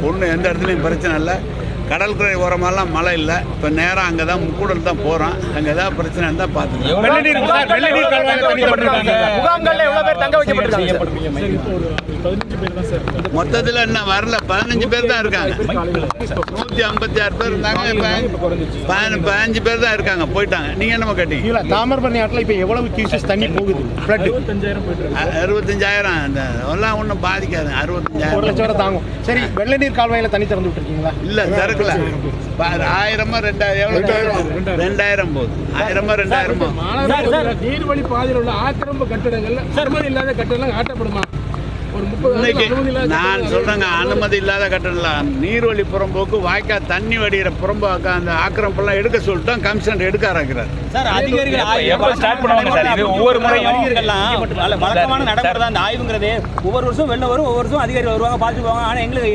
ஒன்றும் எந்த இடத்துலையும் பிரச்சனை இல்லை. கடற்கரை ஓரமெல்லாம் மழை இல்லை. இப்போ நேரம் அங்கே தான் முக்கூடல் தான் போகிறோம். அங்கே ஏதாவது பிரச்சனை இருந்தால் பார்த்துக்கலாம். மொத்தத்தில் என்ன வரல, 15 பேர் தான் இருக்காங்க. 156 பேர் இருந்தாங்க, 15 பேர் தான் இருக்காங்க, போயிட்டாங்க. நீங்கள் என்னமோ கேட்டீங்க? தாமிரபரணி ஆற்றில் இப்போ எவ்வளவு கியூசஸ் தண்ணி போகுது? 65,000. அந்த எல்லாம் ஒன்றும் பாதிக்காது. 65,000 1 லட்சம் வரை தாங்கும். சரி, வெள்ள நீர் கால்வாயில் தண்ணி திறந்து விட்டுருக்கீங்களா? இல்லை, திறக்கல. 1000 2000 போகுது. 1000 2000 நீர்வழி பாதையில் உள்ள ஆக்கிரமிப்பு கட்டடங்கள் அனுமதி இல்லாத கட்டடங்கள் ஆட்டப்படுமா? நான் சொல்றேங்க, அனுமதி இல்லாத கட்டணம். நீர்வழி புறம்போக்கு, வாய்க்கால் தண்ணி வடிகிற புறம்போக்கு அந்த ஆக்கிரமிப்பெல்லாம் எடுக்க சொல்லிட்டோம். கமிஷனர் எடுக்க ஆரம்பிக்கிறார். சார், அதிகாரிகள் ஒவ்வொரு முறையும் வழக்கமான நடைமுறை தான் இந்த ஆய்வுங்கிறது. ஒவ்வொரு வருஷம் வெளில வரும், ஒவ்வொரு வருஷம் அதிகாரிகள் வருவாங்க, பார்த்துட்டு போவாங்க. ஆனால் எங்களுக்கு